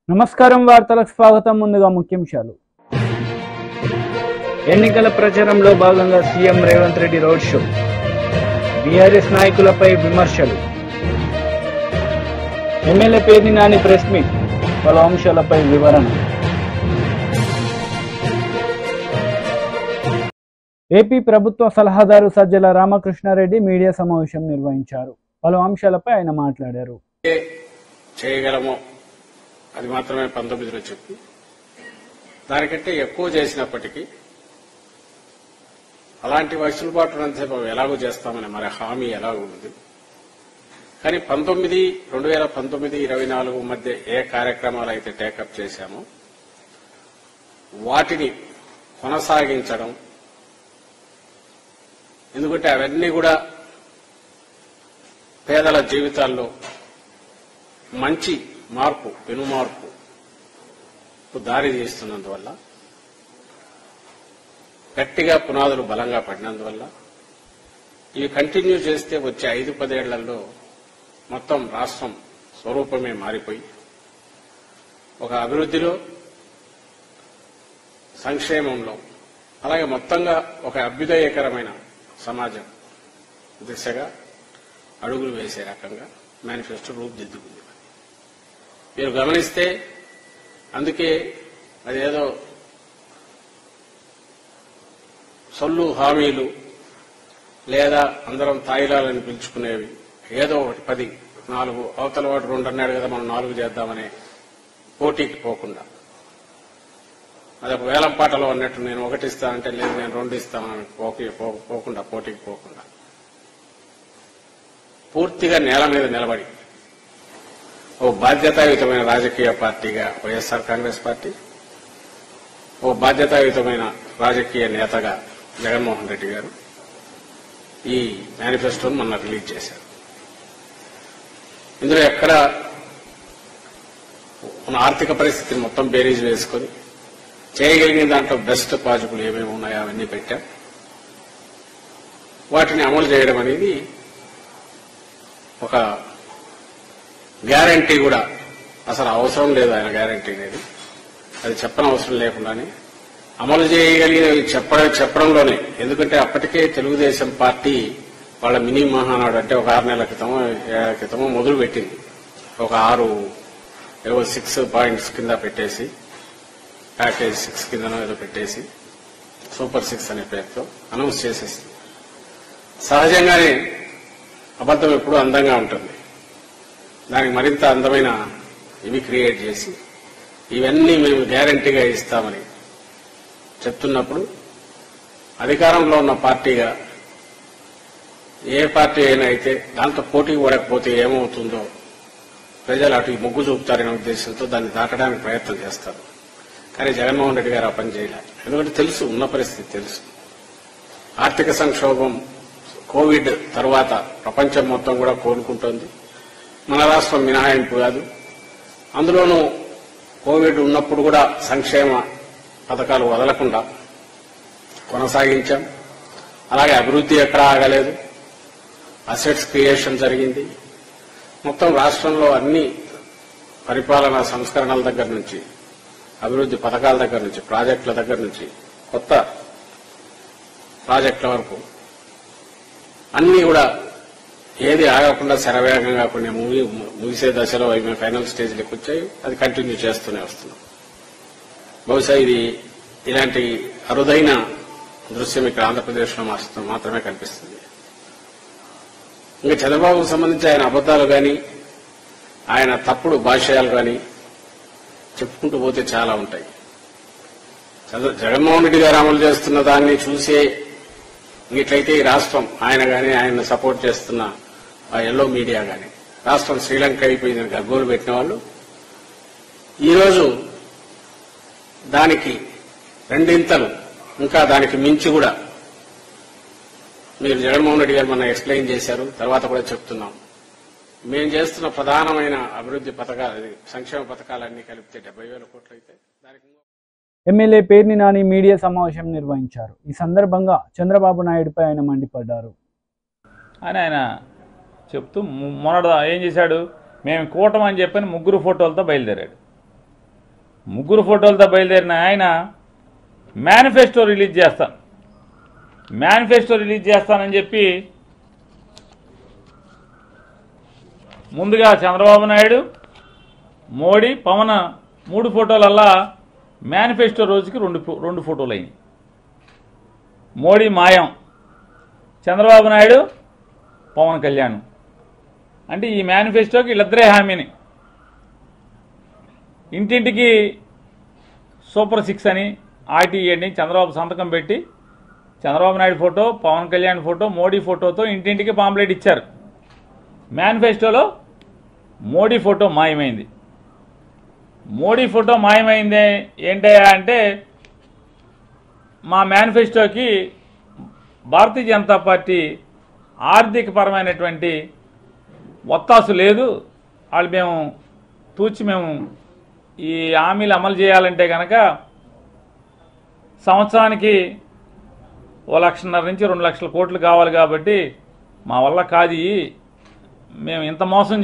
నమస్కారం వార్తలకు స్వాగతం. ముందుగా ముఖ్యాంశాలు. ఎన్నికల ప్రచారంలో భాగంగా CM Revanth Reddy road show, BRS నాయకులపై విమర్శలు, MLA Perni Nani press meet, పలు అంశాలపై వివరణ. ఏపీ ప్రభుత్వ సలహాదారు సజ్జల రామకృష్ణారెడ్డి మీడియా సమావేశం నిర్వహించారు. పలు అంశాలపై ఆయన మాట్లాడారు. చేయగలమో అది మాత్రమే 19లో చెప్పి దానికంటే ఎక్కువ చేసినప్పటికీ అలాంటి వెసులుబాటునంతసేపు ఎలాగో చేస్తామని మరి హామీ ఎలాగో ఉంది. కానీ 2019-24 మధ్య ఏ కార్యక్రమాలు అయితే టేకప్ చేశామో వాటిని కొనసాగించడం, ఎందుకంటే అవన్నీ కూడా పేదల జీవితాల్లో మంచి మార్పు, పెనుమార్పు దారి తీస్తున్నందువల్ల, గట్టిగా పునాదులు బలంగా పడినందువల్ల ఇవి కంటిన్యూ చేస్తే వచ్చే 5-10 ఏళ్లలో మొత్తం రాష్ట్రం స్వరూపమే మారిపోయి ఒక అభివృద్ధిలో, సంక్షేమంలో, అలాగే మొత్తంగా ఒక అభ్యుదయకరమైన సమాజం దిశగా అడుగులు వేసే రకంగా మేనిఫెస్టో రూపుదిద్దుకుంది. మీరు గమనిస్తే అందుకే అదేదో సొల్లు హామీలు లేదా అందరం తాయిలాలని పిలుచుకునేవి ఏదో ఒకటి 10, 4 అవతల వాడు 2 అన్నాడు కదా మనం 4 చేద్దామనే పోటీకి పోకుండా, అదొక వేలం పాటలో అన్నట్టు నేను 1 ఇస్తానంటే లేదు నేను 2 ఇస్తానని పోకుండా, పోటీకి పోకుండా పూర్తిగా నేల మీద నిలబడి ఓ బాధ్యతాయుతమైన రాజకీయ పార్టీగా వైఎస్ఆర్ కాంగ్రెస్ పార్టీ, ఓ బాధ్యతాయుతమైన రాజకీయ నేతగా జగన్మోహన్ రెడ్డి గారు ఈ మేనిఫెస్టోను మొన్న రిలీజ్ చేశారు. ఇందులో ఎక్కడ మన ఆర్థిక పరిస్థితిని మొత్తం బేరీజ్ వేసుకొని చేయగలిగిన దాంట్లో బెస్ట్ పాజిబుల్ ఏమేమి ఉన్నాయో అవన్నీ పెట్టాం. వాటిని అమలు చేయడం అనేది ఒక గ్యారంటీ కూడా అసలు అవసరం లేదు. ఆయన గ్యారంటీ అనేది అది చెప్పనవసరం లేకుండానే అమలు చేయగలిగినవి చెప్పడంలోనే, ఎందుకంటే అప్పటికే తెలుగుదేశం పార్టీ వాళ్ళ మినీ మహానాడు అంటే ఒక 6 నెలల క్రితమో 7 క్రితమో మొదలు పెట్టింది. ఒక 6 పాయింట్స్ కింద పెట్టేసి, ప్యాకేజ్ 6 కిందనో ఏదో పెట్టేసి సూపర్ 6 అనే పేరుతో అనౌన్స్ చేసేసింది. సహజంగానే అబద్ధం ఎప్పుడూ అందంగా ఉంటుంది. దానికి మరింత అందమైన ఇవి క్రియేట్ చేసి ఇవన్నీ మేము గ్యారంటీగా ఇస్తామని చెప్తున్నప్పుడు, అధికారంలో ఉన్న పార్టీగా ఏ పార్టీ అయినా అయితే దాంతో పోటీ పడకపోతే ఏమవుతుందో ప్రజలు అటు మొగ్గు చూపుతారనే ఉద్దేశంతో దాన్ని దాటడానికి ప్రయత్నం చేస్తారు. కానీ జగన్మోహన్ రెడ్డి గారు ఆ పని చేయలేదు. ఎందుకంటే తెలుసు, ఉన్న పరిస్థితి తెలుసు. ఆర్థిక సంక్షోభం, కోవిడ్ తర్వాత ప్రపంచం మొత్తం కూడా కోలుకుంటోంది. మన రాష్ట్రం మినహాయింపు కాదు. అందులోనూ కోవిడ్ ఉన్నప్పుడు కూడా సంక్షేమ పథకాలు వదలకుండా కొనసాగించాం. అలాగే అభివృద్ధి ఎక్కడా ఆగలేదు. అసెట్స్ క్రియేషన్ జరిగింది. మొత్తం రాష్ట్రంలో అన్ని పరిపాలనా సంస్కరణల దగ్గర నుంచి, అభివృద్ధి పథకాల దగ్గర నుంచి, ప్రాజెక్టుల దగ్గర నుంచి, కొత్త ప్రాజెక్టుల వరకు అన్ని కూడా ఏది ఆగకుండా శరవేగంగా కొన్ని ముగిసే దశలో అవి ఫైనల్ స్టేజ్లోకి వచ్చాయి. అది కంటిన్యూ చేస్తూనే వస్తున్నాం. బహుశా ఇది ఇలాంటి అరుదైన దృశ్యం ఇక్కడ ఆంధ్రప్రదేశ్లో మాత్రమే కనిపిస్తుంది. ఇంకా చంద్రబాబుకు సంబంధించి ఆయన అబద్దాలు కానీ, ఆయన తప్పుడు భాష్యాలు కానీ చెప్పుకుంటూ పోతే చాలా ఉంటాయి. జగన్మోహన్ రెడ్డి గారు అమలు చేస్తున్న దాన్ని చూసే ఇట్లయితే ఈ రాష్ట్రం, ఆయన కానీ ఆయన సపోర్ట్ చేస్తున్న ఆ ఎల్లో మీడియా కానీ రాష్ట్రం శ్రీలంక అయిపోయిందని గగ్గోలు పెట్టిన వాళ్ళు ఈరోజు దానికి 2 ఇంతలు ఇంకా దానికి మించి కూడా మీరు జగన్మోహన్ రెడ్డి గారు మన ఎక్స్ప్లెయిన్ చేశారు. తర్వాత కూడా చెప్తున్నాం, మేము చేస్తున్న ప్రధానమైన అభివృద్ధి పథకాలు, సంక్షేమ పథకాలన్నీ కలిపితే 70,000 కోట్లు అయితే దానికి ఎమ్మెల్యే పేర్ని నాని మీడియా సమావేశం నిర్వహించారు. ఈ సందర్భంగా చంద్రబాబు నాయుడుపై ఆయన మండిపడ్డారు. ఆయన చెప్తూ మొన్నటి ఏం చేశాడు, మేము కూటమి అని చెప్పని 3 ఫోటోలతో బయలుదేరాడు. ముగ్గురు ఫోటోలతో బయలుదేరిన ఆయన మేనిఫెస్టో రిలీజ్ చేస్తానని చెప్పి ముందుగా చంద్రబాబు నాయుడు, మోడీ, పవన్ 3 ఫోటోలల్లా మేనిఫెస్టో రోజుకి రెండు ఫోటోలు అయినాయి. మోడీ మాయం, చంద్రబాబు నాయుడు, పవన్ కళ్యాణ్. అంటే ఈ మేనిఫెస్టోకి వీళ్ళిద్దరే హామీని. ఇంటింటికి సూపర్ 6 అని, ఆర్టీఈ అని చంద్రబాబు సంతకం పెట్టి చంద్రబాబు నాయుడు ఫోటో, పవన్ కళ్యాణ్ ఫోటో, మోడీ ఫోటోతో ఇంటింటికి పాంప్లెట్ ఇచ్చారు. మేనిఫెస్టోలో మోడీ ఫోటో మాయమైంది. మోడీ ఫోటో మాయమైంది ఏంటయ్యా అంటే, మా మేనిఫెస్టోకి భారతీయ జనతా పార్టీ ఆర్థికపరమైనటువంటి ఒత్తాసు లేదు. వాళ్ళు మేము ఈ హామీలు అమలు చేయాలంటే కనుక సంవత్సరానికి 1,50,000 నుంచి 2 లక్షల కోట్లు కావాలి, కాబట్టి మా వల్ల కాదు, మేము ఇంత మోసం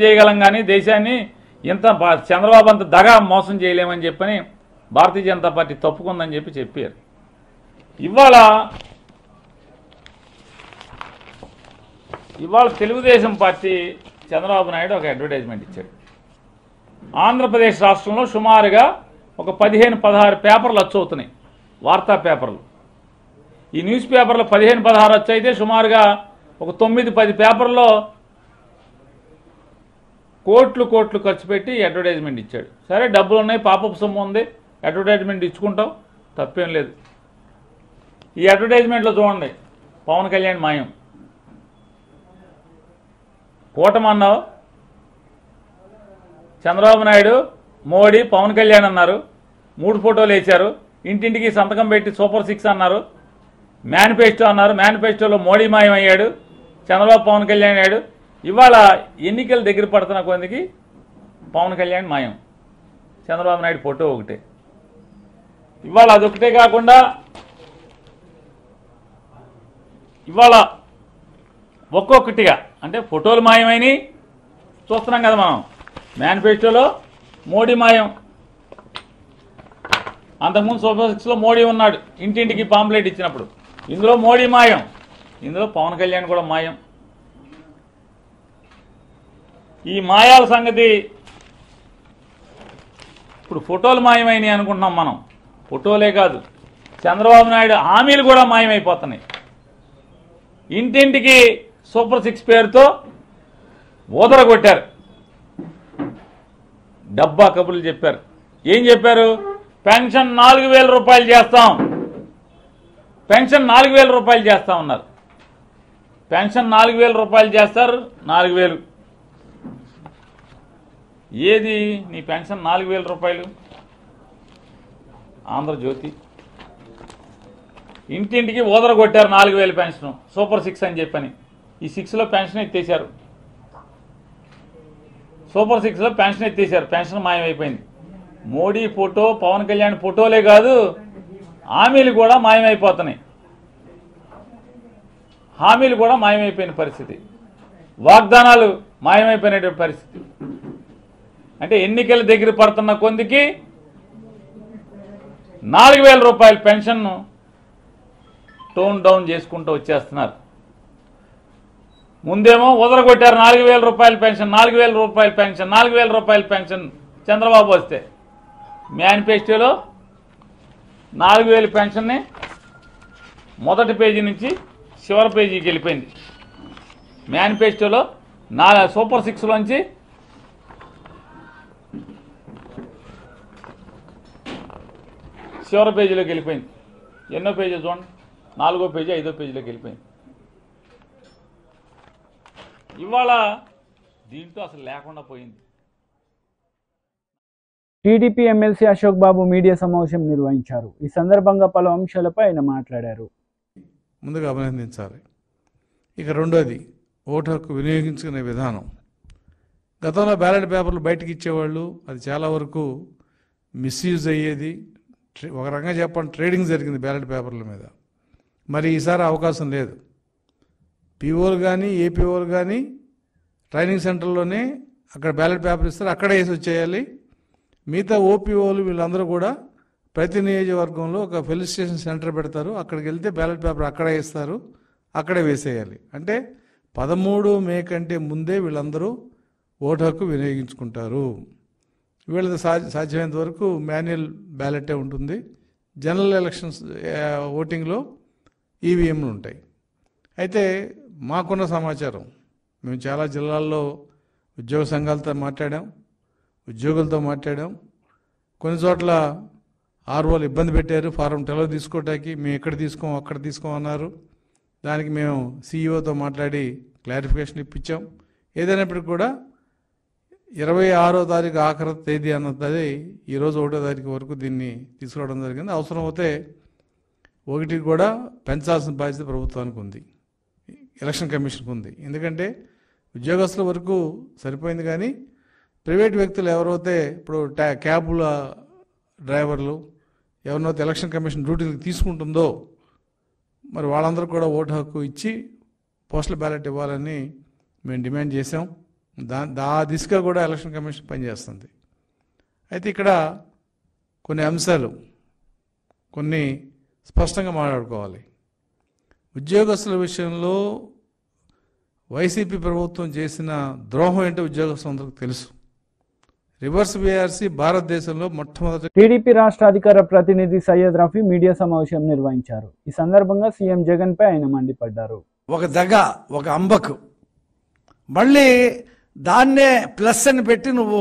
చేయగలం కానీ దేశాన్ని ఇంత చంద్రబాబు అంత దగా మోసం చేయలేమని చెప్పని భారతీయ జనతా పార్టీ తప్పుకుందని చెప్పారు. ఇవాళ తెలుగుదేశం పార్టీ చంద్రబాబు నాయుడు ఒక అడ్వర్టైజ్మెంట్ ఇచ్చాడు. ఆంధ్రప్రదేశ్ రాష్ట్రంలో సుమారుగా ఒక 15-16 పేపర్లు వచ్చవుతున్నాయి, వార్తా పేపర్లు. ఈ న్యూస్ పేపర్లు 15-16 వచ్చైతే సుమారుగా ఒక 9-10 పేపర్లో కోట్లు ఖర్చు పెట్టి అడ్వర్టైజ్మెంట్ ఇచ్చాడు. సరే, డబ్బులు ఉన్నాయి, పాపపు సొమ్ము ఉంది, అడ్వర్టైజ్మెంట్ ఇచ్చుకుంటాం, తప్పేం లేదు. ఈ అడ్వర్టైజ్మెంట్లో చూడండి, పవన్ కళ్యాణ్ మాయం. కూటమన్నావు, చంద్రబాబు నాయుడు, మోడీ, పవన్ కళ్యాణ్ అన్నారు, 3 ఫోటోలు వేశారు, ఇంటింటికి సంతకం పెట్టి సూపర్ 6 అన్నారు, మేనిఫెస్టో అన్నారు. మేనిఫెస్టోలో మోడీ మాయం అయ్యాడు, చంద్రబాబు, పవన్ కళ్యాణ్ అయ్యాడు. ఇవాళ ఎన్నికలు దగ్గర పడుతున్న కొందికి పవన్ కళ్యాణ్ మాయం, చంద్రబాబు నాయుడు ఫోటో ఒకటే. ఇవాళ అదొకటే కాకుండా ఇవాళ ఒక్కొక్కటిగా అంటే ఫోటోలు మాయమైనవి చూస్తున్నాం కదా మనం. మేనిఫెస్టోలో మోడీ మాయం, అంతకుముందు సూపర్ 6లో మోడీ ఉన్నాడు, ఇంటింటికి పాంప్లెట్ ఇచ్చినప్పుడు. ఇందులో మోడీ మాయం, ఇందులో పవన్ కళ్యాణ్ కూడా మాయం. ఈ మాయాల సంగతి ఇప్పుడు ఫోటోలు మాయమైనవి అనుకుంటున్నాం మనం. ఫోటోలే కాదు, చంద్రబాబు నాయుడు హామీలు కూడా మాయమైపోతున్నాయి. ఇంటింటికి సూపర్ 6 పేరుతో ఊదరగొట్టారు, డబ్బా కబుర్లు చెప్పారు. ఏం చెప్పారు? పెన్షన్ 4,000 రూపాయలు చేస్తాం, పెన్షన్ 4,000 రూపాయలు చేస్తాం అన్నారు. పెన్షన్ 4,000 రూపాయలు చేస్తారు. 4,000 ఏది నీ పెన్షన్ 4,000 రూపాయలు? ఆంధ్రజ్యోతి ఇంటింటికి ఊదరగొట్టారు 4,000 పెన్షన్, సూపర్ 6 అని చెప్పని. ఈ 6లో పెన్షన్ ఎత్తేశారు, సూపర్ 6లో పెన్షన్ ఎత్తేశారు, పెన్షన్ మాయమైపోయింది. మోడీ ఫోటో, పవన్ కళ్యాణ్ ఫోటోలే కాదు, హామీలు కూడా మాయమైపోతున్నాయి. హామీలు కూడా మాయమైపోయిన పరిస్థితి, వాగ్దానాలు మాయమైపోయినటువంటి పరిస్థితి. అంటే ఎన్నికల దగ్గర పడుతున్న కొందికి 4,000 రూపాయల పెన్షన్ను టోన్ డౌన్ చేసుకుంటూ వచ్చేస్తున్నారు. ముందేమో వదలగొట్టారు 4,000 రూపాయల పెన్షన్, 4,000 రూపాయల పెన్షన్, 4,000 రూపాయల పెన్షన్ చంద్రబాబు వస్తే. మేనిఫెస్టోలో 4,000 పెన్షన్ని మొదటి పేజీ నుంచి చివరి పేజీకి వెళ్ళిపోయింది. మేనిఫెస్టోలో సూపర్ 6లోంచి చివరి పేజీలోకి వెళ్ళిపోయింది. ఎన్నో పేజీ చూడండి, 4వ పేజీ 5వ పేజీలోకి వెళ్ళిపోయింది. ఇవాళ దీంతో అసలు లేకుండా పోయింది. టీడీపీ ఎమ్మెల్సీ అశోక్ బాబు మీడియా సమావేశం నిర్వహించారు. ఈ సందర్భంగా పలు అంశాలపై ఆయన మాట్లాడారు. ముందుగా అభినందించాలి. ఇక రెండోది, ఓటు హక్కు వినియోగించుకునే విధానం. గతంలో బ్యాలెట్ పేపర్లు బయటకు ఇచ్చేవాళ్ళు, అది చాలా వరకు మిస్యూజ్ అయ్యేది. ఒక రకంగా చెప్పండి, ట్రేడింగ్ జరిగింది బ్యాలెట్ పేపర్ల మీద. మరి ఈసారి అవకాశం లేదు. పీఓలు కానీ ఏపీఓలు కానీ ట్రైనింగ్ సెంటర్లోనే అక్కడ బ్యాలెట్ పేపర్ ఇస్తారు, అక్కడే వేసి వచ్చేయాలి. మిగతా ఓపీఓలు వీళ్ళందరూ కూడా ప్రతి నియోజకవర్గంలో ఒక ఫెలిసిటేషన్ సెంటర్ పెడతారు. అక్కడికి వెళ్తే బ్యాలెట్ పేపర్ అక్కడే ఇస్తారు, అక్కడే వేసేయాలి. అంటే 13 మే కంటే ముందే వీళ్ళందరూ ఓటు హక్కు వినియోగించుకుంటారు. వీళ్ళది సాధ్యమైనంత వరకు మాన్యువల్ బ్యాలెటే ఉంటుంది. జనరల్ ఎలక్షన్స్ ఓటింగ్లో ఈవీఎంలు ఉంటాయి. అయితే మాకున్న సమాచారం, మేము చాలా జిల్లాల్లో ఉద్యోగ సంఘాలతో మాట్లాడాం, ఉద్యోగులతో మాట్లాడాం. కొన్ని చోట్ల ఆర్ఓలు ఇబ్బంది పెట్టారు ఫారం 12 తీసుకోవటానికి. మేము ఎక్కడ తీసుకోం అక్కడ తీసుకోమన్నారు. దానికి మేము సీఈఓతో మాట్లాడి క్లారిఫికేషన్ ఇప్పించాం. ఏదైనప్పటికీ కూడా 26వ తారీఖు ఆఖరి తేదీ అన్నది ఈరోజు 1వ తారీఖు వరకు దీన్ని తీసుకురావడం జరిగింది. అవసరం అయితే 1 కూడా పెంచాల్సిన బాధ్యత ప్రభుత్వానికి ఉంది, ఎలక్షన్ కమిషన్కి ఉంది. ఎందుకంటే ఉద్యోగస్తుల వరకు సరిపోయింది, కానీ ప్రైవేట్ వ్యక్తులు ఎవరైతే ఇప్పుడు క్యాబుల డ్రైవర్లు ఎవరినైతే ఎలక్షన్ కమిషన్ డ్యూటీలకు తీసుకుంటుందో మరి వాళ్ళందరూ కూడా ఓటు హక్కు ఇచ్చి పోస్టల్ బ్యాలెట్ ఇవ్వాలని మేము డిమాండ్ చేసాం. ఆ దిశగా కూడా ఎలక్షన్ కమిషన్ పనిచేస్తుంది. అయితే ఇక్కడ కొన్ని అంశాలు కొన్ని స్పష్టంగా మాట్లాడుకోవాలి. ఉద్యోగస్తుల విషయంలో వైసీపీ ప్రభుత్వం చేసిన ద్రోహం ఏంటో ఉద్యోగస్తులందరికీ తెలుసు. రివర్స్ బీఆర్సీ భారతదేశంలో మొట్టమొదటి. టీడీపీ రాష్ట్ర అధికార ప్రతినిధి సయ్యద్ రఫీ మీడియా సమావేశం నిర్వహించారు. ఈ సందర్భంగా సీఎం జగన్ పై ఆయన మండిపడ్డారు. ఒక దగ, ఒక అంబకు, మళ్ళీ దాన్నే ప్లస్ అని పెట్టి నువ్వు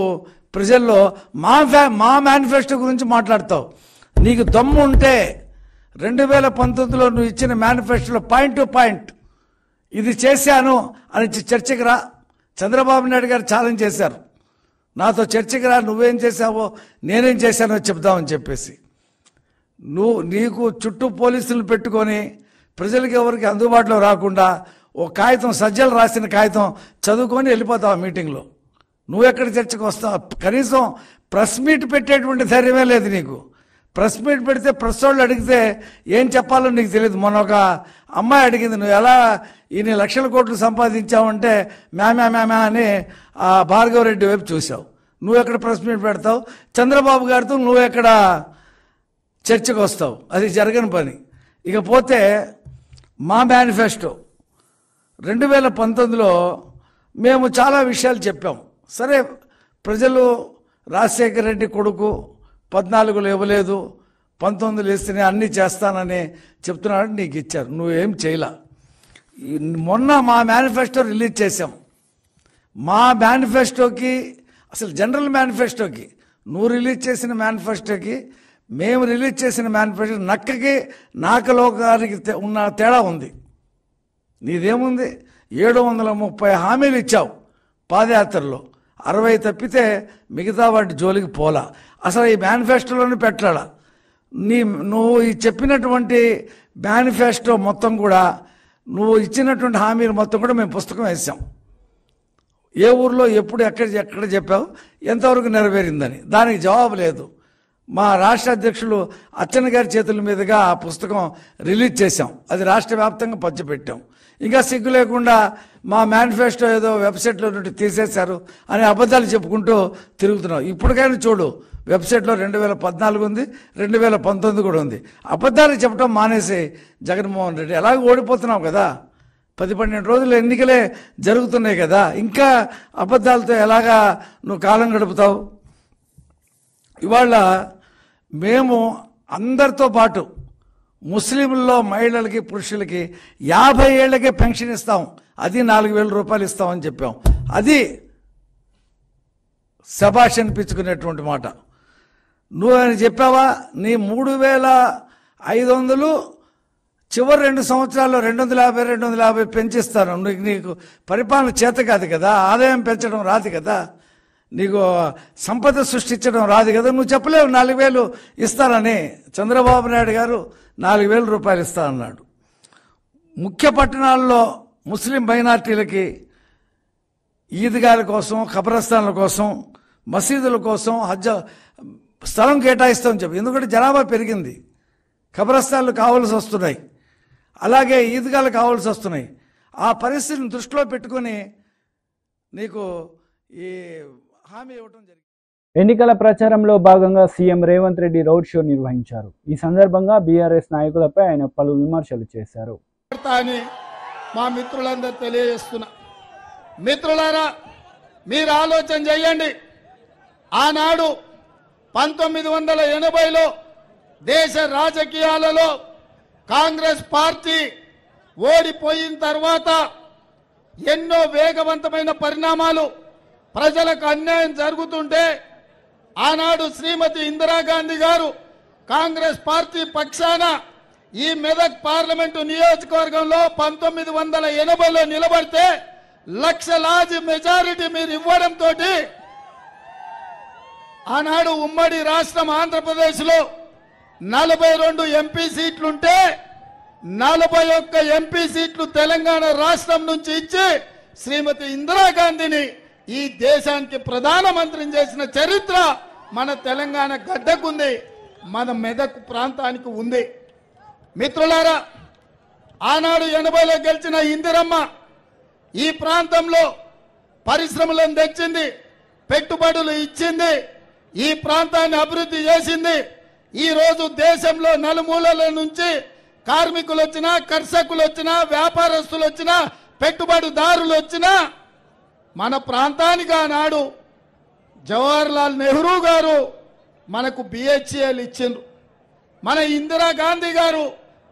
ప్రజల్లో మా మేనిఫెస్టో గురించి మాట్లాడతావు. నీకు దమ్ము ఉంటే 2019లో నువ్వు ఇచ్చిన మేనిఫెస్టోలో పాయింట్ టు పాయింట్ ఇది చేశాను అని చర్చకి రా. చంద్రబాబు నాయుడు గారు ఛాలెంజ్ చేశారు, నాతో చర్చకి రా, నువ్వేం చేశావో నేనేం చేశానో చెప్దామని చెప్పేసి. నీకు చుట్టూ పోలీసులు పెట్టుకొని ప్రజలకు ఎవరికి అందుబాటులో రాకుండా ఓ కాగితం, సజ్జలు రాసిన కాగితం చదువుకొని వెళ్ళిపోతావు ఆ మీటింగ్లో. నువ్వెక్కడ చర్చకు వస్తావు? కనీసం ప్రెస్ మీట్ పెట్టేటువంటి ధైర్యమే లేదు నీకు. ప్రెస్ మీట్ పెడితే ప్రెస్ వాళ్ళు అడిగితే ఏం చెప్పాలో నీకు తెలియదు. మొన్న ఒక అమ్మాయి అడిగింది, నువ్వు ఎలా ఇన్ని లక్షల కోట్లు సంపాదించావంటే మ్యామ్యా అని ఆ భార్గవ రెడ్డి వైపు చూసావు. నువ్వెక్కడ ప్రెస్ మీట్ పెడతావు? చంద్రబాబు గారితో నువ్వెక్కడ చర్చకు వస్తావు? అది జరగని పని. ఇకపోతే మా మేనిఫెస్టో 2019లో మేము చాలా విషయాలు చెప్పాం. సరే, ప్రజలు రాజశేఖర రెడ్డి కొడుకు 14లో ఇవ్వలేదు, 19లో ఇస్తేనే అన్నీ చేస్తానని చెప్తున్నాడు, నీకు ఇచ్చారు, నువ్వేం చేయలా. మొన్న మా మేనిఫెస్టో రిలీజ్ చేసాం. మా మేనిఫెస్టోకి, అసలు జనరల్ మేనిఫెస్టోకి, నువ్వు రిలీజ్ చేసిన మేనిఫెస్టోకి మేము రిలీజ్ చేసిన మేనిఫెస్టో నక్కకి నాకలోకానికి ఉన్న తేడా ఉంది. నీదేముంది? 730 హామీలు ఇచ్చావు పాదయాత్రలో, 60 తప్పితే మిగతా వాటి జోలికి పోలా. అసలు ఈ మేనిఫెస్టోలోనే పెట్టాలా? నువ్వు ఈ చెప్పినటువంటి మేనిఫెస్టో మొత్తం కూడా, నువ్వు ఇచ్చినటువంటి హామీలు మొత్తం కూడా మేము పుస్తకం వేసాం. ఏ ఊర్లో ఎప్పుడు ఎక్కడ చెప్పావు, ఎంతవరకు నెరవేరిందని దానికి జవాబు లేదు. మా రాష్ట్ర అధ్యక్షులు అచ్చెన్న గారి చేతుల మీదుగా ఆ పుస్తకం రిలీజ్ చేశాం. అది రాష్ట్ర వ్యాప్తంగా పంచిపెట్టాం. ఇంకా సిగ్గు లేకుండా మా మేనిఫెస్టో ఏదో వెబ్సైట్లో నుండి తీసేశారు అని అబద్ధాలు చెప్పుకుంటూ తిరుగుతున్నావు. ఇప్పటికైనా చూడు, వెబ్సైట్లో 2014 ఉంది, 2019 కూడా ఉంది. అబద్ధాలు చెప్పడం మానేసి జగన్మోహన్ రెడ్డి, ఎలాగ ఓడిపోతున్నావు కదా, 10-12 రోజులు ఎన్నికలే జరుగుతున్నాయి కదా, ఇంకా అబద్ధాలతో ఎలాగా నువ్వు కాలం గడుపుతావు? ఇవాళ మేము అందరితో పాటు ముస్లింల్లో మహిళలకి, పురుషులకి 50 ఏళ్లకే పెన్షన్ ఇస్తాం, అది 4000 రూపాయలు ఇస్తామని చెప్పాం. అది శభాష్ అనిపించుకునేటువంటి మాట. నువ్వు చెప్పావా? నీ 3500 చివరి 2 సంవత్సరాల్లో 250 పెంచిస్తాను. నీకు పరిపాలన చేత కాదు కదా, ఆదాయం పెంచడం రాదు కదా, నీకు సంపద సృష్టించడం రాదు కదా. నువ్వు చెప్పలేవు 4000 ఇస్తానని. చంద్రబాబు నాయుడు గారు 4000 రూపాయలు ఇస్తానన్నాడు. ముఖ్య పట్టణాల్లో ముస్లిం మైనార్టీలకి ఈద్గాల కోసం, ఖబరస్థాన్ల కోసం, మసీదుల కోసం స్థలం కేటాయిస్తామని చెప్పి. ఎందుకంటే జనాభా పెరిగింది, ఖబరస్థాన్లు కావాల్సి వస్తున్నాయి, అలాగే ఈద్గాలు కావాల్సి వస్తున్నాయి. ఆ పరిస్థితిని దృష్టిలో పెట్టుకొని నీకు ఈ హామీ ఇవ్వటం జరిగింది. ఎన్నికల ప్రచారంలో భాగంగా CM Revanth Reddy road show నిర్వహించారు. ఈ సందర్భంగా బీఆర్ఎస్ నాయకులపై ఆయన పలు విమర్శలు చేశారు. మా మిత్రులందరూ తెలియజేస్తున్నా, మిత్రులారా మీరు ఆలోచన చేయండి. ఆనాడు 1980లో దేశ రాజకీయాలలో కాంగ్రెస్ పార్టీ ఓడిపోయిన తర్వాత ఎన్నో వేగవంతమైన పరిణామాలు, ప్రజలకు అన్యాయం జరుగుతుంటే ఆనాడు శ్రీమతి ఇందిరాగాంధీ గారు కాంగ్రెస్ పార్టీ పక్షాన ఈ మెదక్ పార్లమెంటు నియోజకవర్గంలో 1980లో నిలబడితే లక్షలాది మెజారిటీ మీరు ఇవ్వడంతో ఆనాడు ఉమ్మడి రాష్ట్రం ఆంధ్రప్రదేశ్లో 42 ఎంపీ సీట్లుంటే 41 ఎంపీ సీట్లు తెలంగాణ రాష్ట్రం నుంచి ఇచ్చి శ్రీమతి ఇందిరాగాంధీని ఈ దేశానికి ప్రధానమంత్రిని చేసిన చరిత్ర మన తెలంగాణ గడ్డకుంది, మన మెదక్ ప్రాంతానికి ఉంది. మిత్రులారా, ఆనాడు 80లో గెలిచిన ఇందిరమ్మ ఈ ప్రాంతంలో పరిశ్రమలను తెచ్చింది, పెట్టుబడులు ఇచ్చింది, ఈ ప్రాంతాన్ని అభివృద్ధి చేసింది. ఈ రోజు దేశంలో నలుమూలల నుంచి కార్మికులు వచ్చినా, కర్షకులు వచ్చినా, వ్యాపారస్తులు వచ్చినా, పెట్టుబడిదారులు వచ్చినా మన ప్రాంతానికి ఆనాడు జవహర్లాల్ నెహ్రూ గారు మనకు బిహెచ్ఎల్ ఇచ్చిండ్రు. మన ఇందిరాగాంధీ గారు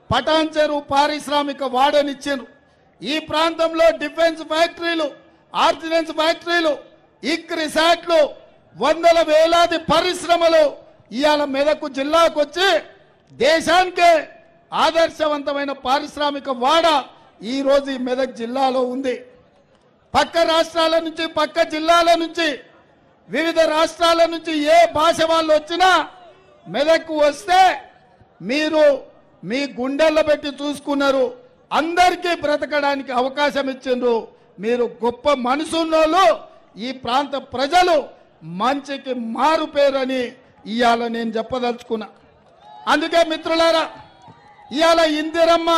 పటాన్చెరు పారిశ్రామిక వాడనిచ్చిండ్రు. ఈ ప్రాంతంలో డిఫెన్స్ ఫ్యాక్టరీలు, ఆర్డినెన్స్ ఫ్యాక్టరీలు, ఇక్రిసాట్లు, వందల వేలాది పరిశ్రమలు ఇవాళ మెదక్ జిల్లాకు వచ్చి దేశానికే ఆదర్శవంతమైన పారిశ్రామిక వాడ ఈరోజు ఈ మెదక్ జిల్లాలో ఉంది. పక్క రాష్ట్రాల నుంచి, పక్క జిల్లాల నుంచి, వివిధ రాష్ట్రాల నుంచి ఏ భాష వాళ్ళు వచ్చినా మెదక్కు వస్తే మీరు మీ గుండెల్లో పెట్టి చూసుకున్నారు, అందరికీ బ్రతకడానికి అవకాశం ఇచ్చిండ్రు. మీరు గొప్ప మనసున్నోళ్ళు, ఈ ప్రాంత ప్రజలు మంచికి మారు పేరని ఇవాళ నేను చెప్పదలుచుకున్నా. అందుకే మిత్రులారా, ఇవాళ ఇందిరమ్మ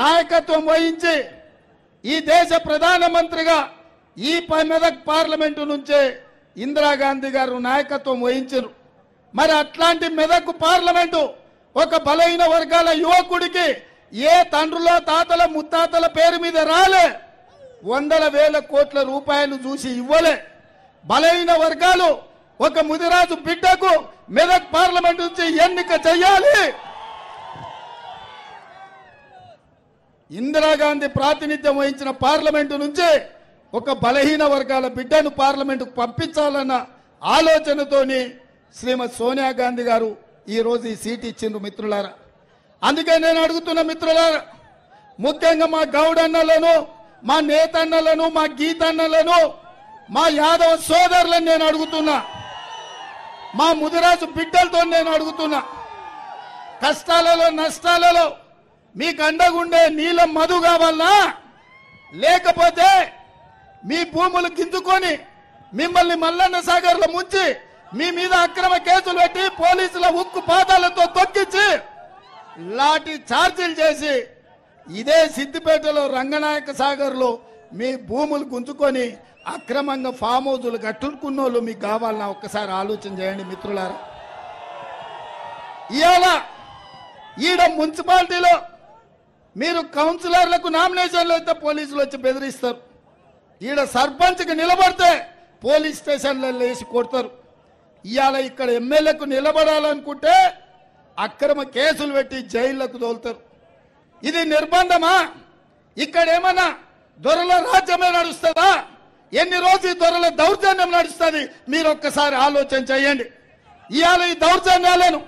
నాయకత్వం వహించి ఈ దేశ ప్రధానమంత్రిగా ఈ మెదక్ పార్లమెంటు నుంచే ఇందిరాగాంధీ గారు నాయకత్వం వహించారు. మరి అట్లాంటి మెదక్ పార్లమెంటు ఒక బలహీన వర్గాల యువకుడికి ఏ తండ్రుల తాతల ముత్తాతల పేరు మీద రాలే, వందల వేల కోట్ల రూపాయలు చూసి ఇవ్వలే. బలహీన వర్గాలు ఒక ముదిరాజు బిడ్డకు మెదక్ పార్లమెంట్ నుంచి ఎన్నిక చేయాలి. ఇందిరాగాంధీ ప్రాతినిధ్యం వహించిన పార్లమెంటు నుంచి ఒక బలహీన వర్గాల బిడ్డను పార్లమెంటుకు పంపించాలన్న ఆలోచనతోని శ్రీమతి సోనియా గాంధీ గారు ఈరోజు ఈ సీట్ ఇచ్చిండ్రు మిత్రులారా. అందుకే నేను అడుగుతున్న మిత్రులారా, ముఖ్యంగా మా గౌడన్నలను, మా నేతన్నలను, మా గీతన్నలను, మా యాదవ సోదరులను నేను అడుగుతున్నా, మా ముదిరాజు బిడ్డలతో నేను అడుగుతున్నా, కష్టాలలో నష్టాలలో మీకు అండగుండే నీలం మధు కావాలనా, లేకపోతే మీ భూములు గింజుకొని మిమ్మల్ని మల్లన్న సాగర్లో ముంచి మీ మీద అక్రమ కేసులు పెట్టి పోలీసుల ఉక్కు పాదాలతో తొక్కించి లాఠీ చార్జీలు చేసి ఇదే సిద్దిపేటలో రంగనాయక సాగర్లో మీ భూములు గుంజుకొని అక్రమంగా ఫామ్ హౌజులు కట్టుకున్నోళ్ళు మీకు కావాలన్నా ఒక్కసారి ఆలోచన చేయండి మిత్రులారా. ఇవాళ ఈడ మున్సిపాలిటీలో మీరు కౌన్సిలర్లకు నామినేషన్లు అయితే పోలీసులు వచ్చి బెదిరిస్తారు. ఈడ సర్పంచ్కి నిలబడితే పోలీస్ స్టేషన్లలో వేసి కొడతారు. ఇవాళ ఇక్కడ ఎమ్మెల్యేకు నిలబడాలనుకుంటే అక్రమ కేసులు పెట్టి జైళ్లకు తోలుతారు. ఇది నిర్బంధమా? ఇక్కడ ఏమన్నా దొరల రాజ్యమే నడుస్తుందా? ఎన్ని రోజులు దొరల దౌర్జన్యం నడుస్తుంది? మీరు ఒక్కసారి ఆలోచన చేయండి. ఇవాళ ఈ దౌర్జన్యాలను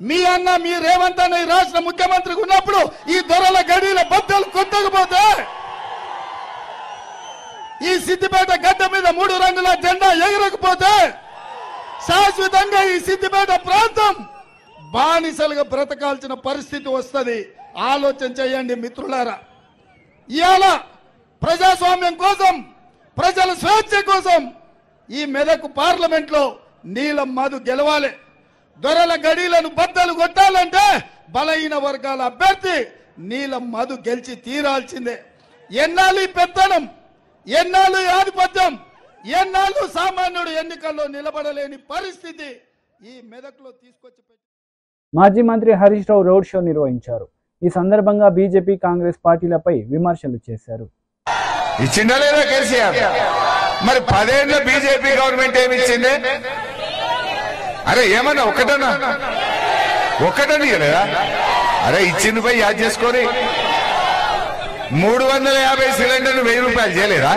మీ అన్న, మీ రేవంత్ అన్న ఈ రాష్ట్ర ముఖ్యమంత్రికి ఉన్నప్పుడు ఈ దొరల గడిల బద్దలు కొట్టకపోతే, ఈ సిద్దిపేట గడ్డ మీద 3 రంగుల జెండా ఎగరకపోతే శాశ్వతంగా ఈ సిద్దిపేట ప్రాంతం బానిసలుగా బ్రతకాల్సిన పరిస్థితి వస్తుంది. ఆలోచన చేయండి మిత్రులారా. ఇవాళ ప్రజాస్వామ్యం కోసం, ప్రజల స్వేచ్ఛ కోసం ఈ మెదక్ పార్లమెంట్ లో నీలం మధు గెలవాలి. దొరల గడీలను బద్దలు కొట్టాలంటే బలహీన వర్గాల అభ్యర్థి నీలం మధు గెలిచి తీరాల్సిందే. ఎన్నాళ్ళు ఈ పెత్తనం, ఎన్నాళ్ళు ఈ ఆధిపత్యం, ఎన్నాళ్ళు సామాన్యుడు ఎన్నికల్లో నిలబడలేని పరిస్థితి ఈ మెదక్లో తీసుకొచ్చి మాజీ మంత్రి హరీష్ రావు రోడ్ షో నిర్వహించారు. ఈ సందర్భంగా బీజేపీ కాంగ్రెస్ పార్టీలపై విమర్శలు చేశారు. ఇచ్చిందా లేదా కేసీఆర్? మరి 10 ఏళ్ళ బీజేపీ గవర్నమెంట్ ఏమి ఇచ్చింది? అరే ఏమన్నా ఒక్కటని లేదా? అరే ఇచ్చింది పోయి యాద్ చేసుకొని 350 సిలిండర్లు 1000 రూపాయలు చేయలేదా?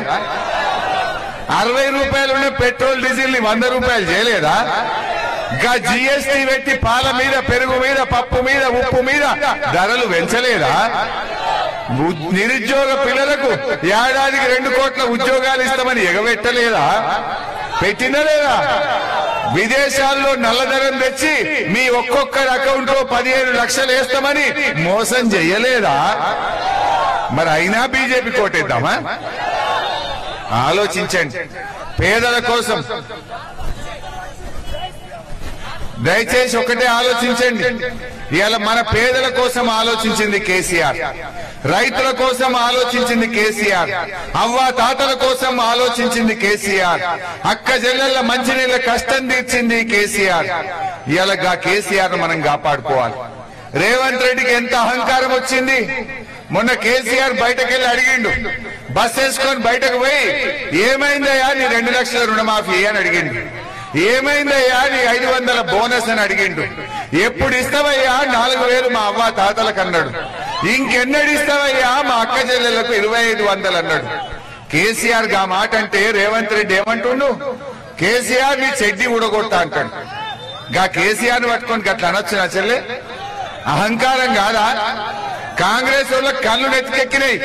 60 రూపాయలు ఉన్న పెట్రోల్ డీజిల్ ని 100 రూపాయలు చేయలేదా? ఇంకా జీఎస్టీ పెట్టి పాల మీద, పెరుగు మీద, పప్పు మీద, ఉప్పు మీద ధరలు పెంచలేదా? నిరుద్యోగ పిల్లలకు ఏడాదికి 2 కోట్ల ఉద్యోగాలు ఇస్తామని ఎగబెట్టలేదా? పెట్టినా లేదా? విదేశాల్లో నల్లధనం తెచ్చి మీ ఒక్కొక్కరి అకౌంట్ లో 15 లక్షలు వేస్తామని మోసం చెయ్యలేదా? మరి అయినా బీజేపీ కోటేద్దామా? ఆలోచించండి. పేదల కోసం దయచేసి ఒకటే ఆలోచించండి. ఇవాళ మన పేదల కోసం ఆలోచించింది కేసీఆర్, రైతుల కోసం ఆలోచించింది కేసీఆర్, అవ్వ తాతల కోసం ఆలోచించింది కేసీఆర్, అక్క చెల్లెళ్ల మంచినీళ్ళ కష్టం తీర్చింది కేసీఆర్. ఇవాళ కేసీఆర్ మనం కాపాడుకోవాలి. రేవంత్ రెడ్డికి ఎంత అహంకారం వచ్చింది. మొన్న కేసీఆర్ బయటకెళ్ళి అడిగిండు, బస్ వేసుకొని బయటకు పోయి ఏమైందయ్యా నీ 2 లక్షల రుణమాఫీ అని అడిగిండు. ఏమైందయ్యా నీ 500 బోనస్ అని అడిగిండు. ఎప్పుడు ఇస్తావయ్యా? 4000 మా అవ్వ తాతలకు అన్నాడు. ఇంకెన్నడు ఇస్తావయ్యా? మా అక్క చెల్లెళ్లకు 2500 అన్నాడు. కేసీఆర్ గా మాట అంటే రేవంత్ రెడ్డి ఏమంటుండు? కేసీఆర్ నీ చెడ్డి ఊడగొట్టా అంటాడు. కేసీఆర్ ని పట్టుకొని గట్లా అనొచ్చు నా చెల్లె? అహంకారం కాదా? కాంగ్రెస్ వాళ్ళకి కళ్ళు నెత్తికెక్కినాయి.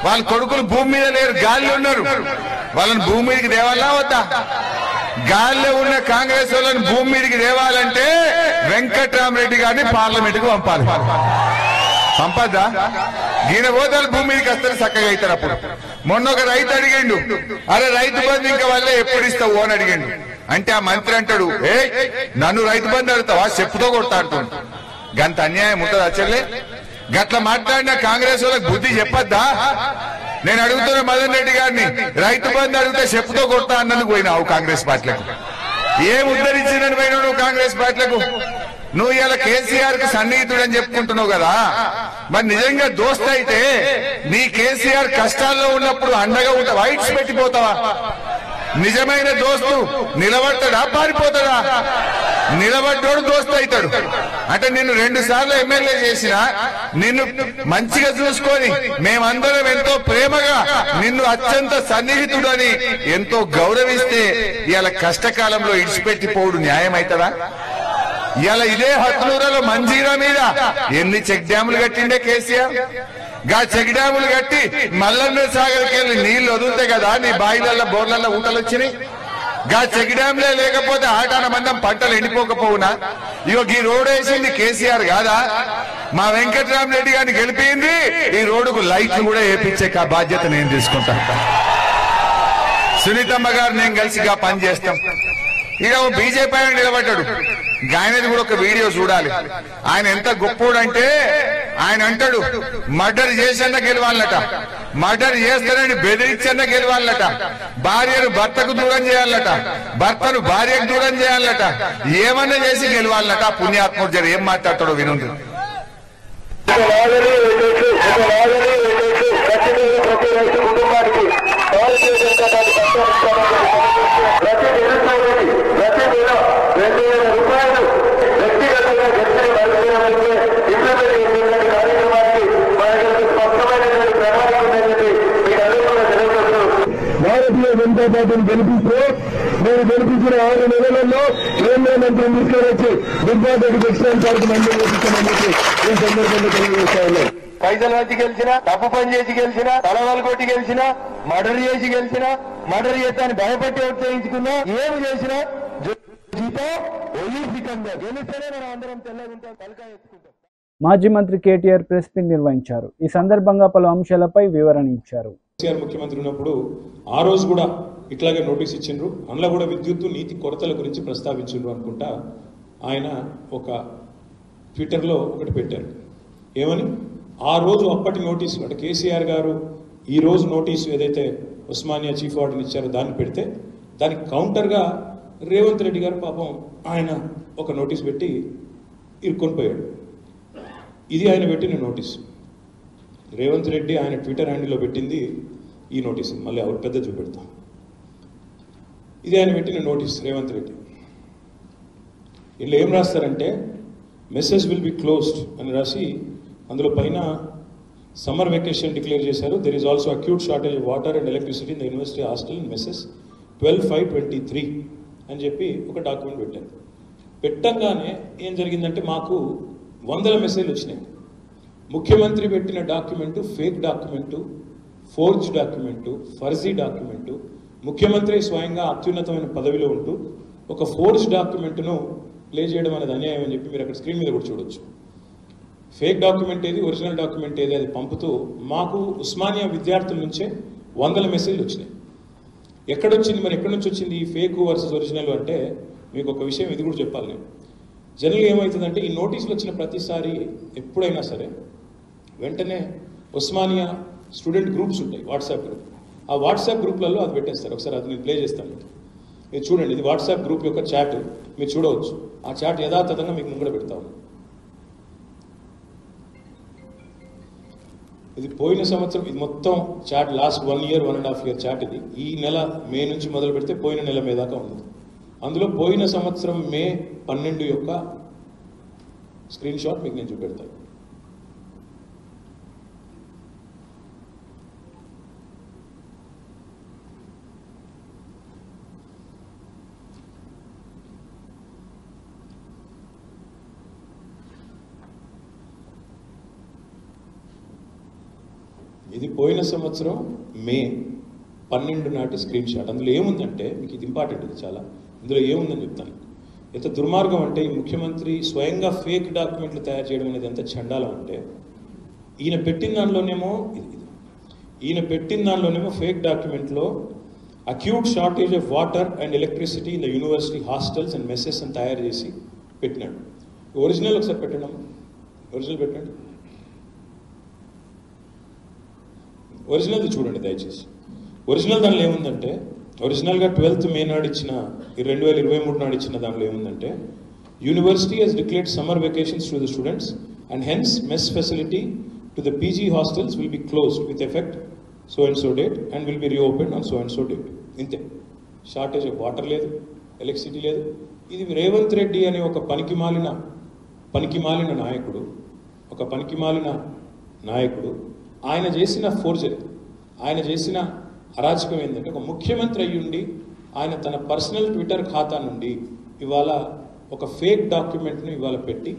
వాళ్ళ కొడుకులు భూమి మీద లేరు, గాలిలో ఉన్నారు. వాళ్ళని భూమి మీదకి దేవాలా వద్దా? గాలిలో ఉన్న కాంగ్రెస్ వాళ్ళని భూమి మీదకి దేవాలంటే వెంకట్రామరెడ్డి గారిని పార్లమెంట్ కు పంపాలి. పంపద్దా? ఈయన పోతారు భూమి మీదకి వస్తారు, చక్కగా అవుతారు. అప్పుడు మొన్న ఒక రైతు అడిగిండు, అరే రైతు బంధు ఇంకా వల్లే ఎప్పుడు ఇస్తావు అని అడిగిండు. అంటే ఆ మంత్రి అంటాడు, నన్ను రైతు బంధు అడుగుతావా? చెప్పుతో కొడతా అంటాడు. గంత అన్యాయం ఉంటుందా చెల్లె? గట్ల మాట్లాడిన కాంగ్రెస్ వాళ్ళకి బుద్ధి చెప్పద్దా? నేను అడుగుతున్న మదన్ రెడ్డి గారిని, రైతు బంధు అడిగితే చెప్పుతో కొడతా అన్నందుకు పోయినావు కాంగ్రెస్ పార్టీలకు. ఏం ఉద్ధరించిందని పోయినావు నువ్వు కాంగ్రెస్ పార్టీలకు? నువ్వు ఇలా కేసీఆర్ కి సన్నిహితుడని చెప్పుకుంటున్నావు కదా, మరి నిజంగా దోస్త్ అయితే నీ కేసీఆర్ కష్టాల్లో ఉన్నప్పుడు అండగా ఉంటా వైట్స్ పెట్టిపోతావా? నిజమైన దోస్తు నిలబడతాడా పారిపోతాడా? నిలబడ్డోడు దోస్తు అవుతాడు. అంటే నిన్ను 2 సార్లు ఎమ్మెల్యే చేసినా నిన్ను మంచిగా చూసుకొని మేమందరం ఎంతో ప్రేమగా నిన్ను అత్యంత సన్నిహితుడు అని ఎంతో గౌరవిస్తే ఇవాళ కష్టకాలంలో ఇడిచిపెట్టిపోవడు న్యాయం అవుతుందా? ఇవాళ ఇదే హత్నూరులో మంజీరా మీద ఎన్ని చెక్ డ్యాములు కట్టిండే కేసీఆర్. చెక్ డ్యాములు కట్టి మల్లన్న సాగర్కి వెళ్ళి నీళ్లు వదులుతాయి కదా, నీ బాయిలల్లో బోర్లల్లో ఊటలు వచ్చినాయి. చెక్ డ్యామ్లే లేకపోతే ఆటాన మందం పంటలు ఎండిపోకపోవునా? ఈ రోడ్ వేసింది కేసీఆర్ కాదా? మా వెంకట్రామరెడ్డి గారిని గెలిపింది ఈ రోడ్డుకు లైట్లు కూడా వేపించే బాధ్యత నేను తీసుకుంటాను. సునీతమ్మ గారు నేను కలిసిగా పని చేస్తాం. ఇక బీజేపీ ఆయన నిలబడ్డాడు. ఆయనది కూడా ఒక వీడియో చూడాలి. ఆయన ఎంత గొప్పోడంటే ఆయన అంటాడు, మర్డర్ చేసన్నా గెలవాలట, మర్డర్ చేస్తానని బెదిరించన్నా గెలవాలట, భార్యను భర్తకు దూరం చేయాలట, భర్తను భార్యకు దూరం చేయాలట, ఏమన్నా చేసి గెలవాలట. పుణ్యాత్ముడు జర ఏం మాట్లాడతాడో వినుంది. భారతీయ జనతా పార్టీని గెలిపిస్తే నేను గెలిపించిన 6 నెలలలో కేంద్ర మంత్రిని తీసుకువచ్చి దుర్గారెడ్డి ఎక్స్టెంట్ పార్టీ మంజూరు చేపిస్తామని చెప్పి ఈ సందర్భంగా తెలియజేస్తా ఉన్నాను. పైసలు వచ్చి గెలిచినా, తప్పు పని చేసి గెలిచినా, తలవాళ్ళు కొట్టి గెలిచినా, మర్డర్ చేసి గెలిచినా, మర్డర్ చేస్తాను భయపట్టి ఓటు చేయించుకున్నా, ఏమి చేసినా గెలిస్తేనే మనం అందరం తెల్లగుంటాం, తలకాయ ఎత్తుకుంటాం. మాజీ మంత్రి కేటీఆర్ ప్రెస్ మీట్ నిర్వహించారు. ఈ సందర్భంగా పలు అంశాలపై వివరణ ఇచ్చారు. కేసీఆర్ ముఖ్యమంత్రి ఉన్నప్పుడు ఆ రోజు కూడా ఇట్లాగే నోటీస్ ఇచ్చిండ్రు. అందులో కూడా విద్యుత్తు నీతి కొరతల గురించి ప్రస్తావించిండ్రు అనుకుంటా. ఆయన ఒక ట్విట్టర్లో ఒకటి పెట్టారు. ఏమని? ఆ రోజు అప్పటి నోటీసు అంటే కేసీఆర్ గారు ఈ రోజు నోటీసు ఏదైతే ఉస్మానియా చీఫ్ వార్డెన్ ఇచ్చారో దాన్ని పెడితే దానికి కౌంటర్గా రేవంత్ రెడ్డి గారు పాపం ఆయన ఒక నోటీస్ పెట్టి ఇరుక్కొని పోయాడు. ఇది ఆయన పెట్టిన నోటీస్. రేవంత్ రెడ్డి ఆయన ట్విట్టర్ హ్యాండిల్లో పెట్టింది ఈ నోటీస్. మళ్ళీ ఎవరు పెద్ద చూపెడతాం. ఇది ఆయన పెట్టిన నోటీస్ రేవంత్ రెడ్డి. వీళ్ళు ఏం రాస్తారంటే మెసేజ్ విల్ బి క్లోజ్డ్ అని రాసి అందులో పైన సమ్మర్ వెకేషన్ డిక్లేర్ చేశారు. There is also acute shortage of water and electricity in the university hostel in message 12/5/23 అని చెప్పి ఒక డాక్యుమెంట్ పెట్టారు. పెట్టంగానే ఏం జరిగిందంటే మాకు 100 మెసేజ్లు వచ్చినాయి. ముఖ్యమంత్రి పెట్టిన document fake document, forge document, ఫర్జీ డాక్యుమెంటు, ముఖ్యమంత్రి స్వయంగా అత్యున్నతమైన పదవిలో ఉంటూ ఒక ఫోర్జ్ డాక్యుమెంట్ను ప్లే చేయడం అనేది అన్యాయం అని చెప్పి మీరు అక్కడ స్క్రీన్ మీద కూడా చూడొచ్చు. ఫేక్ డాక్యుమెంట్ ఏది, ఒరిజినల్ డాక్యుమెంట్ ఏది అది పంపుతూ మాకు ఉస్మానియా విద్యార్థుల నుంచే 100 మెసేజ్లు వచ్చినాయి. ఎక్కడొచ్చింది మరి, ఎక్కడి నుంచి వచ్చింది ఈ ఫేక్ వర్సెస్ ఒరిజినల్ అంటే మీకు ఒక విషయం ఇది కూడా చెప్పాలి నేను. జనరల్గా ఏమవుతుందంటే ఈ నోటీసులు వచ్చిన ప్రతిసారి ఎప్పుడైనా సరే వెంటనే ఉస్మానియా స్టూడెంట్ గ్రూప్స్ ఉంటాయి, వాట్సాప్ గ్రూప్. ఆ వాట్సాప్ గ్రూప్లలో అది పెట్టేస్తారు. ఒకసారి అది నేను ప్లే చేస్తాను. మీరు చూడండి, ఇది వాట్సాప్ గ్రూప్ యొక్క చాట్. మీరు చూడవచ్చు. ఆ చాట్ యథాతథంగా మీకు ముంగడ పెడతాము. ఇది పోయిన సంవత్సరం, ఇది మొత్తం chat last 1 year 1.5 year chat. ఇది ఈ నెల మే నుంచి మొదలు పెడితే పోయిన నెల మే దాకా ఉంది. అందులో పోయిన సంవత్సరం మే 12 యొక్క స్క్రీన్ షాట్ మీకు నేను చూపెడతాను. ఇది పోయిన సంవత్సరం మే 12 నాటి స్క్రీన్ షాట్. అందులో ఏముందంటే మీకు ఇది ఇంపార్టెంట్, ఇది చాలా. ఇందులో ఏముందని చెప్తాను. ఎంత దుర్మార్గం అంటే ఈ ముఖ్యమంత్రి స్వయంగా ఫేక్ డాక్యుమెంట్లు తయారు చేయడం అనేది ఎంత చండాలం అంటే ఈయన పెట్టిన దానిలోనేమో ఫేక్ డాక్యుమెంట్లో acute shortage of water and electricity in the university hostels and messes అని తయారు చేసి పెట్టినాడు. ఒరిజినల్ ఒకసారి పెట్టండి, ఒరిజినల్ పెట్టండి. ఒరిజినల్ది చూడండి దయచేసి. ఒరిజినల్ దానిలో ఏముందంటే, ఒరిజినల్గా 12th May నాడు ఇచ్చిన 2023 నాడు ఇచ్చిన దానిలో ఏముందంటే, university has declared summer vacations to the students and hence mess facility to the PG hostels will be closed with effect so and so date and will be reopen on so and so date. ఇంతే. Shortage of water లేదు, electricity లేదు. ఇది రేవంత్ రెడ్డి అనే ఒక పనికిమాలిన నాయకుడు ఆయన చేసిన ఫోర్జరీ, ఆయన చేసిన అరాచకం ఏంటంటే, ఒక ముఖ్యమంత్రి అయ్యుండి ఆయన తన పర్సనల్ ట్విట్టర్ ఖాతా నుండి ఇవాళ ఒక ఫేక్ డాక్యుమెంట్ను ఇవాళ పెట్టి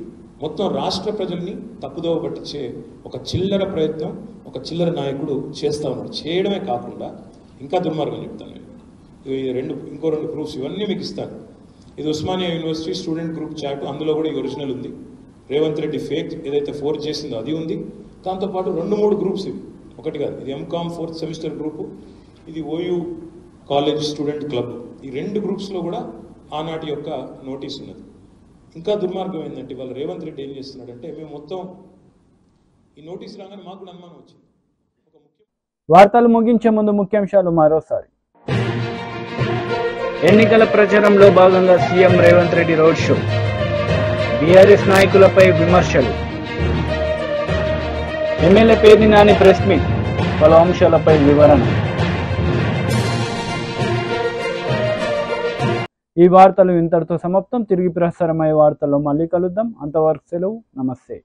మొత్తం రాష్ట్ర ప్రజల్ని తప్పుదోవ పట్టించే ఒక చిల్లర ప్రయత్నం ఒక చిల్లర నాయకుడు చేస్తూ ఉన్నాడు. చేయడమే కాకుండా ఇంకా దుర్మార్గం చెప్తాను నేను. ఇంకో రెండు ప్రూఫ్స్ ఇవన్నీ మీకు ఇస్తాను. ఇది Osmania university student group chat. అందులో కూడా ఈ ఒరిజినల్ ఉంది. రేవంత్ రెడ్డి ఫేక్ ఏదైతే ఫోర్జ్ చేసిందో అది ఉంది. దాంతోపాటు 2-3 గ్రూప్స్ ఇవి, ఒకటి కాదు. ఇది MCOM 4th semester గ్రూపు, ఇది OU కాలేజ్ స్టూడెంట్ క్లబ్. ఈ 2 గ్రూప్స్లో కూడా ఆనాటి యొక్క నోటీస్ ఉన్నది. ఇంకా దుర్మార్గం ఏంటంటే వాళ్ళు రేవంత్ రెడ్డి ఏం చేస్తున్నాడంటే, మేము మొత్తం ఈ నోటీస్ రాగానే మాకు కూడా అనుమానం వచ్చింది. వార్తలు ముగించే ముందు ముఖ్యాంశాలు మరోసారి. ఎన్నికల ప్రచారంలో భాగంగా CM Revanth Reddy road show, BRS నాయకులపై విమర్శలు, MLA Perni Nani press meet, పలు అంశాలపై వివరణ. ఈ వార్తలు ఇంతటితో సమాప్తం. తిరిగి ప్రసారమయ్యే వార్తల్లో మళ్ళీ కలుద్దాం. అంతవరకు సెలవు. నమస్తే.